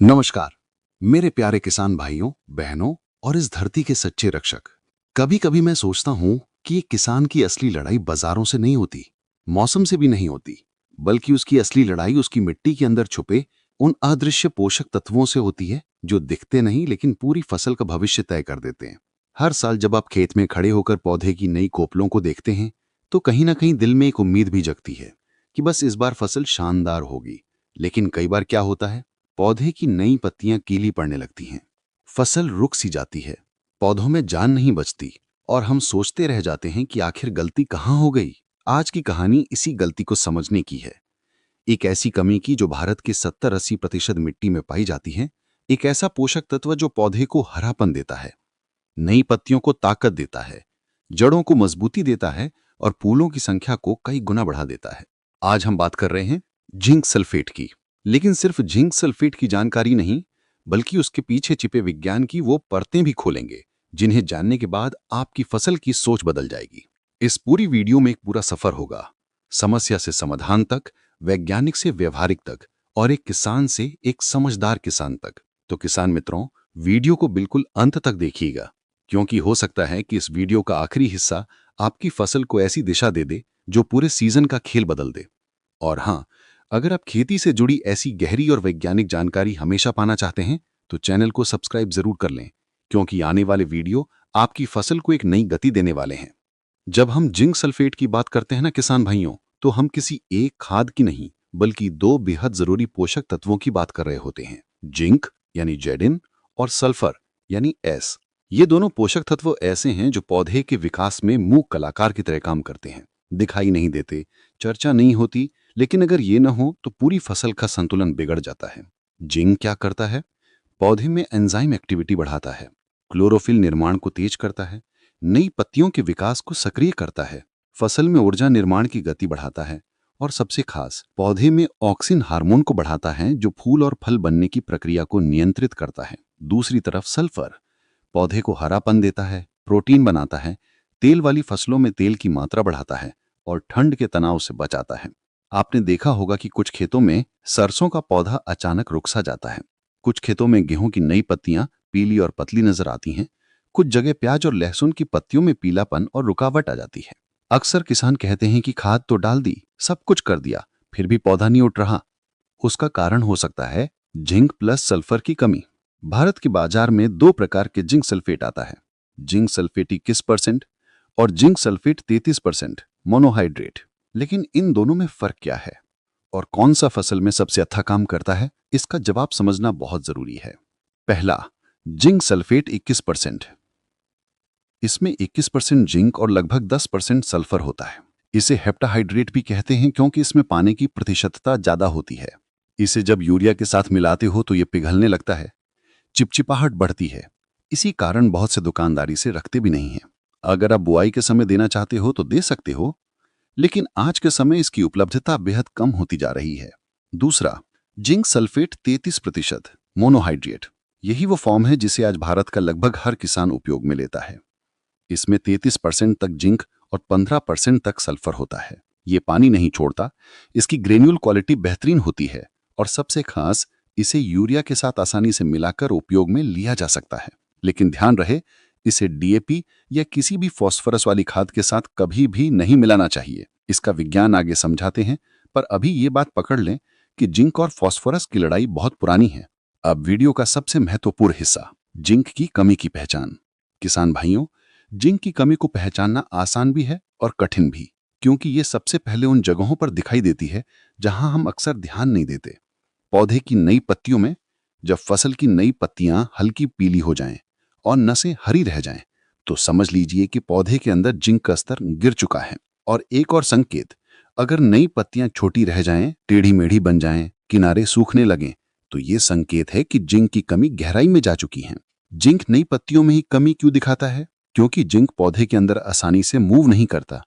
नमस्कार मेरे प्यारे किसान भाइयों बहनों और इस धरती के सच्चे रक्षक। कभी कभी मैं सोचता हूं कि एक किसान की असली लड़ाई बाजारों से नहीं होती, मौसम से भी नहीं होती, बल्कि उसकी असली लड़ाई उसकी मिट्टी के अंदर छुपे उन अदृश्य पोषक तत्वों से होती है जो दिखते नहीं लेकिन पूरी फसल का भविष्य तय कर देते हैं। हर साल जब आप खेत में खड़े होकर पौधे की नई कोपलों को देखते हैं तो कहीं ना कहीं दिल में एक उम्मीद भी जगती है कि बस इस बार फसल शानदार होगी। लेकिन कई बार क्या होता है, पौधे की नई पत्तियां गीली पड़ने लगती हैं, फसल रुक सी जाती है, पौधों में जान नहीं बचती और हम सोचते रह जाते हैं कि आखिर गलती कहां हो गई। आज की कहानी इसी गलती को समझने की है। एक ऐसी कमी की जो भारत के 70-80% मिट्टी में पाई जाती है। एक ऐसा पोषक तत्व जो पौधे को हरापन देता है, नई पत्तियों को ताकत देता है, जड़ों को मजबूती देता है और फूलों की संख्या को कई गुना बढ़ा देता है। आज हम बात कर रहे हैं जिंक सल्फेट की। लेकिन सिर्फ जिंक सल्फेट की जानकारी नहीं, बल्कि उसके पीछे छिपे विज्ञान की वो परतें भी खोलेंगे जिन्हें जानने के बाद आपकी फसल की सोच बदल जाएगी। इस पूरी वीडियो में एक पूरा सफर होगा, समस्या से समाधान तक, वैज्ञानिक से व्यवहारिक तक और एक किसान से एक समझदार किसान तक। तो किसान मित्रों, वीडियो को बिल्कुल अंत तक देखिएगा, क्योंकि हो सकता है कि इस वीडियो का आखिरी हिस्सा आपकी फसल को ऐसी दिशा दे दे जो पूरे सीजन का खेल बदल दे। और हाँ, अगर आप खेती से जुड़ी ऐसी गहरी और वैज्ञानिक जानकारी हमेशा पाना चाहते हैं तो चैनल को सब्सक्राइब जरूर कर लें, क्योंकि आने वाले वीडियो आपकी फसल को एक नई गति देने वाले हैं। जब हम जिंक सल्फेट की बात करते हैं ना किसान भाइयों, तो हम किसी एक खाद की नहीं बल्कि दो बेहद जरूरी पोषक तत्वों की बात कर रहे होते हैं। जिंक यानी जेडिन और सल्फर यानी एस। ये दोनों पोषक तत्व ऐसे हैं जो पौधे के विकास में मूक कलाकार की तरह काम करते हैं। दिखाई नहीं देते, चर्चा नहीं होती, लेकिन अगर ये न हो तो पूरी फसल का संतुलन बिगड़ जाता है। जिंक क्या करता है? पौधे में एंजाइम एक्टिविटी बढ़ाता है, क्लोरोफिल निर्माण को तेज करता है, नई पत्तियों के विकास को सक्रिय करता है, फसल में ऊर्जा निर्माण की गति बढ़ाता है और सबसे खास पौधे में ऑक्सिन हार्मोन को बढ़ाता है जो फूल और फल बनने की प्रक्रिया को नियंत्रित करता है। दूसरी तरफ सल्फर पौधे को हरापन देता है, प्रोटीन बनाता है, तेल वाली फसलों में तेल की मात्रा बढ़ाता है और ठंड के तनाव से बचाता है। आपने देखा होगा कि कुछ खेतों में सरसों का पौधा अचानक रुक सा जाता है, कुछ खेतों में गेहूं की नई पत्तियां पीली और पतली नजर आती हैं, कुछ जगह प्याज और लहसुन की पत्तियों में पीलापन और रुकावट आ जाती है। अक्सर किसान कहते हैं कि खाद तो डाल दी, सब कुछ कर दिया, फिर भी पौधा नहीं उठ रहा। उसका कारण हो सकता है जिंक प्लस सल्फर की कमी। भारत के बाजार में दो प्रकार के जिंक सल्फेट आता है, जिंक सल्फेट 21% और जिंक सल्फेट 33% मोनोहाइड्रेट। लेकिन इन दोनों में फर्क क्या है और कौन सा फसल में सबसे अच्छा काम करता है, इसका जवाब समझना बहुत जरूरी है। पहला, जिंक सल्फेट 21%। इसमें 21% जिंक और लगभग 10% सल्फर होता है। इसे हेप्टाहाइड्रेट भी कहते हैं क्योंकि इसमें पानी की प्रतिशतता ज्यादा होती है। इसे जब यूरिया के साथ मिलाते हो तो यह पिघलने लगता है, चिपचिपाहट बढ़ती है। इसी कारण बहुत से दुकानदारी से रखते भी नहीं हैं। अगर आप बुआई के समय देना चाहते हो तो दे सकते हो, लेकिन आज के समय इसकी उपलब्धता बेहद कम होती जा रही है। दूसरा, जिंक सल्फेट 33% मोनोहाइड्रेट। यही वो फॉर्म है जिसे आज भारत का लगभग हर किसान उपयोग में लेता है। इसमें 33% तक जिंक और 15% तक सल्फर होता है। ये पानी नहीं छोड़ता, इसकी ग्रेन्यूल क्वालिटी बेहतरीन होती है और सबसे खास, इसे यूरिया के साथ आसानी से मिलाकर उपयोग में लिया जा सकता है। लेकिन ध्यान रहे, इसे डीएपी या किसी भी फॉस्फोरस वाली खाद के साथ कभी भी नहीं मिलाना चाहिए। इसका विज्ञान आगे समझाते हैं, पर अभी ये बात पकड़ लें कि जिंक और फॉस्फोरस की लड़ाई बहुत पुरानी है। अब वीडियो का सबसे महत्वपूर्ण हिस्सा, जिंक की कमी की पहचान। किसान भाइयों, जिंक की कमी को पहचानना आसान भी है और कठिन भी, क्योंकि ये सबसे पहले उन जगहों पर दिखाई देती है जहां हम अक्सर ध्यान नहीं देते। पौधे की नई पत्तियों में। जब फसल की नई पत्तियां हल्की पीली हो जाएं और नसें हरी रह जाएं, तो समझ लीजिए कि पौधे के अंदर जिंक का स्तर गिर चुका है। और एक और संकेत, अगर नई पत्तियां छोटी रह जाएं, टेढ़ी मेढ़ी बन जाएं, किनारे सूखने लगें, तो ये संकेत है कि जिंक की कमी गहराई में जा चुकी है। जिंक नई पत्तियों में ही कमी क्यों दिखाता है? क्योंकि जिंक पौधे के अंदर आसानी से मूव नहीं करता।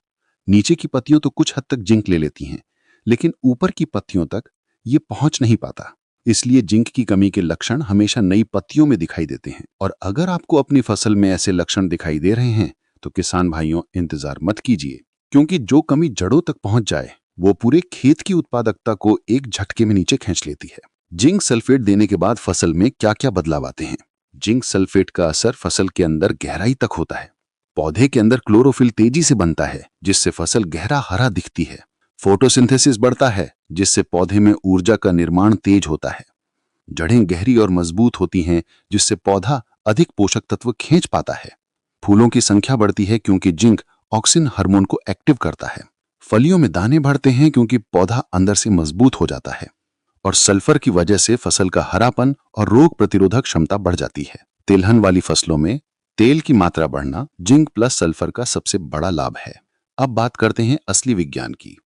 नीचे की पत्तियों तो कुछ हद तक जिंक ले लेती हैं, लेकिन ऊपर की पत्तियों तक ये पहुंच नहीं पाता। इसलिए जिंक की कमी के लक्षण हमेशा नई पत्तियों में दिखाई देते हैं। और अगर आपको अपनी फसल में ऐसे लक्षण दिखाई दे रहे हैं तो किसान भाइयों, इंतजार मत कीजिए, क्योंकि जो कमी जड़ों तक पहुंच जाए वो पूरे खेत की उत्पादकता को एक झटके में नीचे खींच लेती है। जिंक सल्फेट देने के बाद फसल में क्या क्या बदलाव आते हैं? जिंक सल्फेट का असर फसल के अंदर गहराई तक होता है। पौधे के अंदर क्लोरोफिल तेजी से बनता है, जिससे फसल गहरा हरा दिखती है। फोटोसिंथेसिस बढ़ता है, जिससे पौधे में ऊर्जा का निर्माण तेज होता है। जड़ें गहरी और मजबूत होती हैं, जिससे पौधा अधिक पोषक तत्व खींच पाता है। फूलों की संख्या बढ़ती है क्योंकि जिंक ऑक्सिन हार्मोन को एक्टिव करता है। फलियों में दाने बढ़ते हैं क्योंकि पौधा अंदर से मजबूत हो जाता है। और सल्फर की वजह से फसल का हरापन और रोग प्रतिरोधक क्षमता बढ़ जाती है। तिलहन वाली फसलों में तेल की मात्रा बढ़ना जिंक प्लस सल्फर का सबसे बड़ा लाभ है। अब बात करते हैं असली विज्ञान की।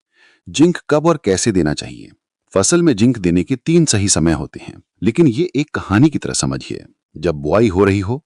जिंक कब और कैसे देना चाहिए? फसल में जिंक देने के 3 सही समय होते हैं, लेकिन ये एक कहानी की तरह समझिए। जब बुआई हो रही हो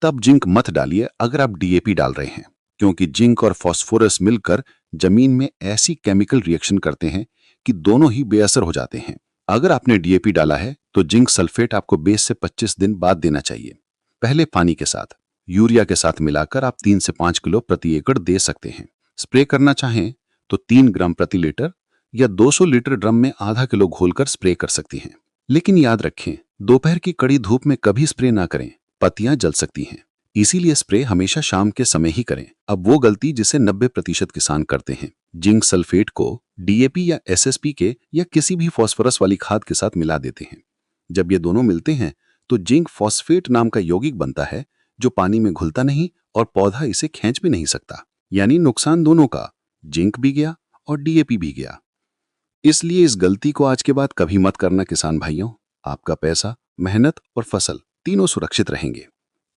तब जिंक मत डालिए अगर आप डीएपी डाल रहे हैं, क्योंकि जिंक और फास्फोरस मिलकर जमीन में ऐसी केमिकल रिएक्शन करते हैं कि दोनों ही बेअसर हो जाते हैं। अगर आपने डीएपी डाला है तो जिंक सल्फेट आपको 20 से 25 दिन बाद देना चाहिए। पहले पानी के साथ यूरिया के साथ मिलाकर आप 3 से 5 किलो प्रति एकड़ दे सकते हैं। स्प्रे करना चाहें तो 3 ग्राम प्रति लीटर या 200 लीटर ड्रम में आधा किलो घोलकर स्प्रे कर सकती हैं। लेकिन याद रखें, दोपहर की कड़ी धूप में कभी स्प्रे ना करें, पत्तियां जल सकती हैं। इसीलिए स्प्रे हमेशा शाम के समय ही करें। अब वो गलती जिसे 90% किसान करते हैं, जिंक सल्फेट को डीएपी या एसएसपी के या किसी भी फास्फोरस वाली खाद के साथ मिला देते हैं। जब ये दोनों मिलते हैं तो जिंक फॉस्फेट नाम का यौगिक बनता है, जो पानी में घुलता नहीं और पौधा इसे खींच भी नहीं सकता। यानी नुकसान दोनों का, जिंक भी गया और डीएपी भी गया। इसलिए इस गलती को आज के बाद कभी मत करना किसान भाइयों। आपका पैसा, मेहनत और फसल तीनों सुरक्षित रहेंगे।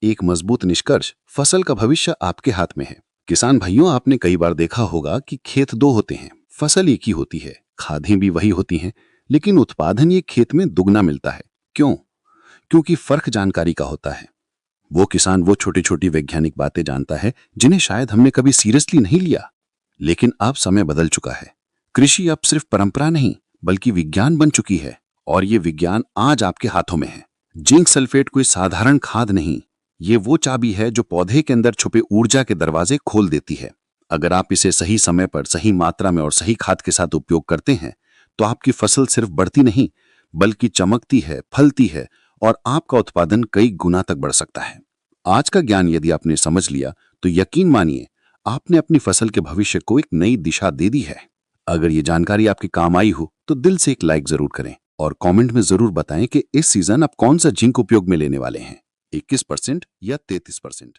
एक मजबूत निष्कर्ष, फसल का भविष्य आपके हाथ में है। किसान भाइयों, आपने कई बार देखा होगा कि खेत 2 होते हैं, फसल एक ही होती है, खादें भी वही होती हैं, लेकिन उत्पादन एक खेत में दुगना मिलता है। क्यों? क्योंकि फर्क जानकारी का होता है। वो किसान वो छोटी छोटी वैज्ञानिक बातें जानता है जिन्हें शायद हमने कभी सीरियसली नहीं लिया। लेकिन अब समय बदल चुका है। कृषि अब सिर्फ परंपरा नहीं बल्कि विज्ञान बन चुकी है, और ये विज्ञान आज आपके हाथों में है। जिंक सल्फेट कोई साधारण खाद नहीं, ये वो चाबी है जो पौधे के अंदर छुपे ऊर्जा के दरवाजे खोल देती है। अगर आप इसे सही समय पर, सही मात्रा में और सही खाद के साथ उपयोग करते हैं तो आपकी फसल सिर्फ बढ़ती नहीं बल्कि चमकती है, फलती है और आपका उत्पादन कई गुना तक बढ़ सकता है। आज का ज्ञान यदि आपने समझ लिया तो यकीन मानिए, आपने अपनी फसल के भविष्य को एक नई दिशा दे दी है। अगर ये जानकारी आपके काम आई हो तो दिल से एक लाइक जरूर करें और कमेंट में जरूर बताएं कि इस सीजन आप कौन सा जिंक उपयोग में लेने वाले हैं, 21% या 33%।